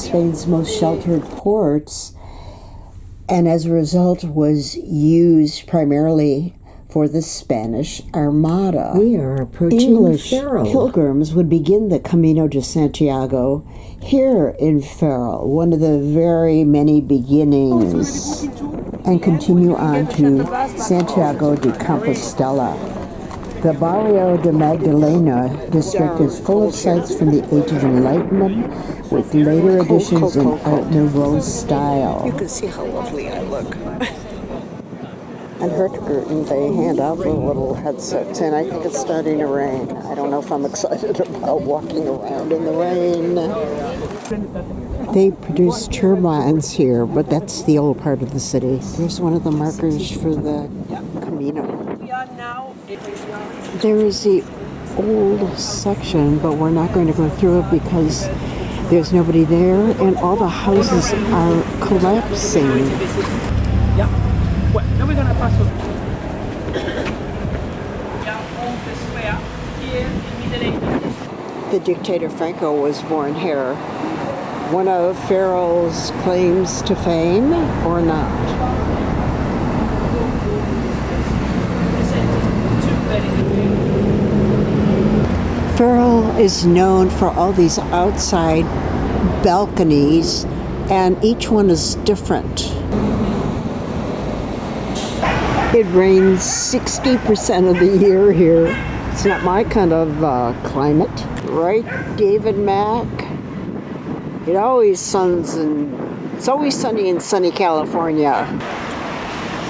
Spain's most sheltered ports, and as a result was used primarily for the Spanish Armada. We are approaching English Ferrol. pilgrims would begin the Camino de Santiago here in Ferrol, one of the very many beginnings, and continue on to Santiago de Compostela. The Barrio de Magdalena district is full of sites from the Age of Enlightenment with later additions in Art Nouveau style. You can see how lovely I look. And Hurtigruten, they hand out the little headsets, and I think it's starting to rain. I don't know if I'm excited about walking around in the rain. They produce turbines here, but that's the old part of the city. There's one of the markers for the Camino. There is the old section, but we're not going to go through it because there's nobody there, and all the houses are collapsing. Now we're gonna pass on. The dictator Franco was born here. One of Ferrol's claims to fame, or not? Ferrol is known for all these outside balconies, and each one is different. It rains 60% of the year here. It's not my kind of climate. Right, David Mack? It's always sunny in sunny California.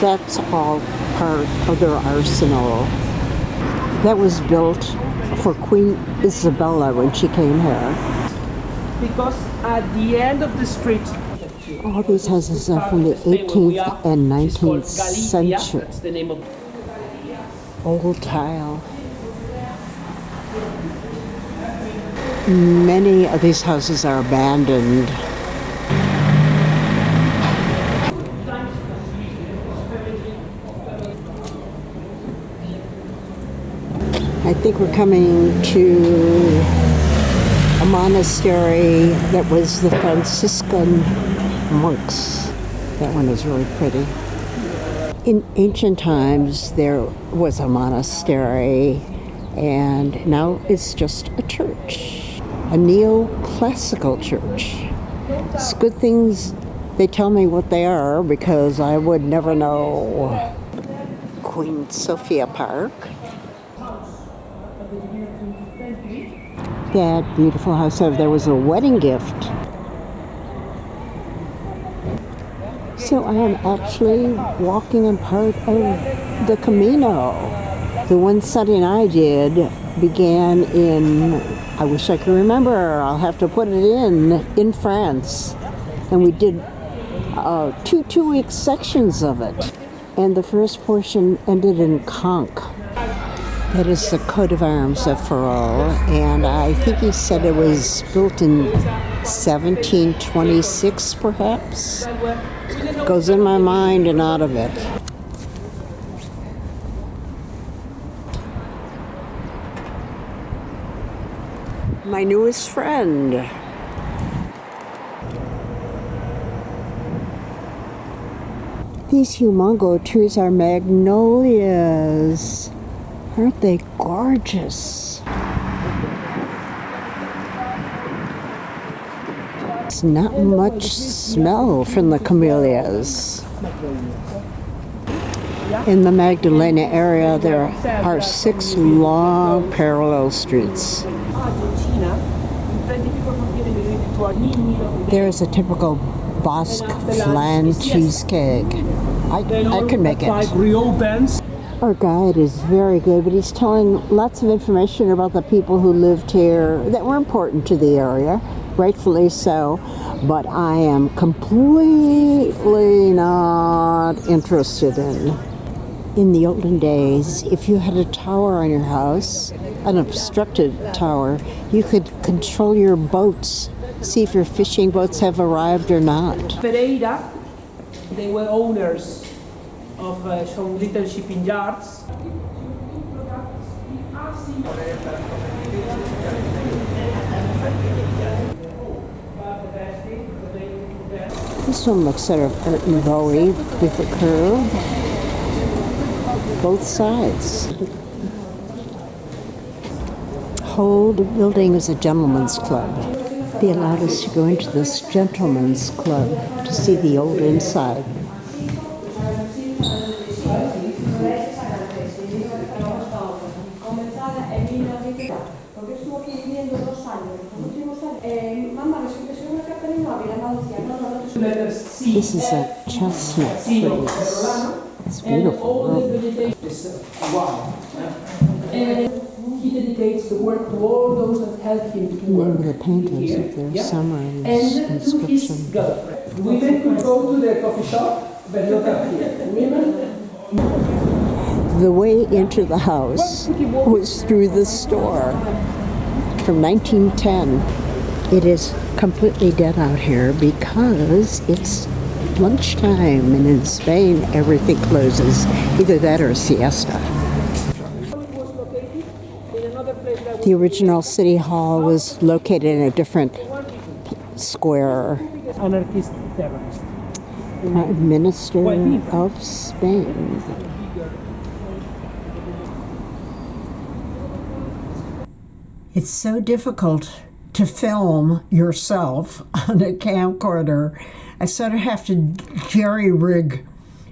That's all part of their arsenal. That was built for Queen Isabella when she came here. Because at the end of the street, all these houses are from the 18th and 19th century. That's the name of old tile. Many of these houses are abandoned. I think we're coming to a monastery that was the Franciscan monks. That one is really pretty. In ancient times, there was a monastery, and now it's just a church, a neoclassical church. It's good things they tell me what they are, because I would never know. Queen Sofia Park. That beautiful house over there was a wedding gift. So I am actually walking in part of the Camino. The one study I did began in, I wish I could remember, I'll have to put it in France. And we did two-week sections of it. And the first portion ended in Conch. That is the coat of arms of Ferrol, and I think he said it was built in 1726, perhaps. Goes in my mind and out of it. My newest friend. These humongo trees are magnolias. Aren't they gorgeous? It's not much smell from the camellias. In the Magdalena area, there are 6 long parallel streets. There's a typical Basque flan cheesecake. I can make it. Our guide is very good, but he's telling lots of information about the people who lived here that were important to the area, rightfully so, but I am completely not interested in. In the olden days, if you had a tower on your house, an obstructed tower, you could control your boats, see if your fishing boats have arrived or not. Pereira, they were owners of some little shipping yards. This one looks sort of Art Nouveau with a curve. Both sides. Whole building is a gentleman's club. They allowed us to go into this gentleman's club to see the old inside. This is a chestnut trees. It's beautiful. He dedicates the work to all those that helped him to work. Name of the painters of their summer and inscription. Women could go to the coffee shop, but not up here. Women. The way into the house was through the store from 1910. It is completely dead out here because it's lunchtime, and in Spain everything closes, either that or siesta. The original city hall was located in a different square. Anarchist terrorist. Prime Minister of Spain. It's so difficult to film yourself on a camcorder. I sort of have to jerry-rig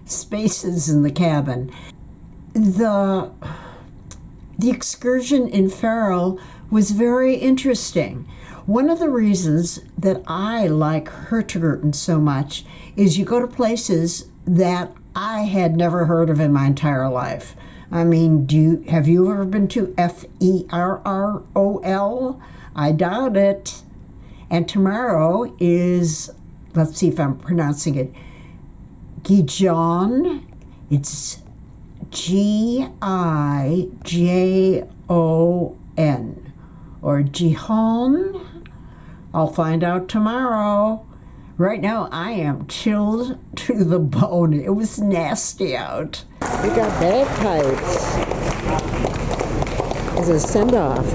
spaces in the cabin. The excursion in Ferrol was very interesting. One of the reasons that I like Hurtigruten so much is you go to places that I had never heard of in my entire life. I mean, have you ever been to Ferrol? I doubt it. And tomorrow is, let's see if I'm pronouncing it, Gijon. It's Gijon, or Gijon. I'll find out tomorrow. Right now, I am chilled to the bone. It was nasty out. We got bagpipes as a send-off.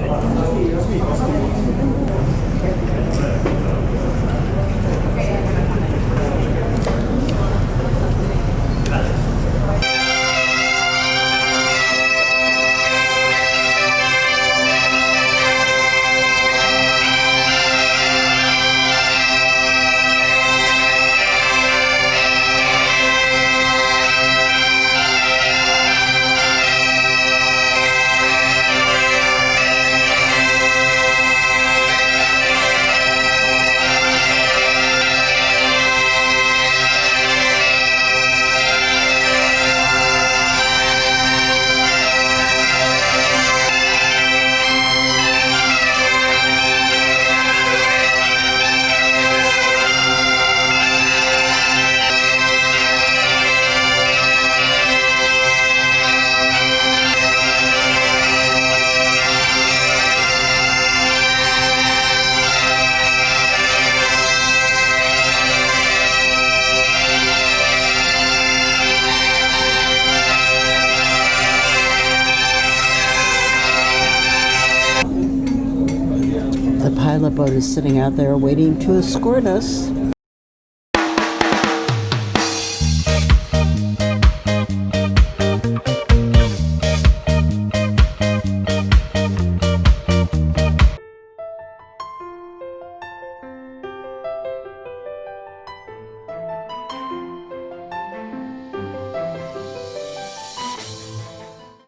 The pilot boat is sitting out there waiting to escort us.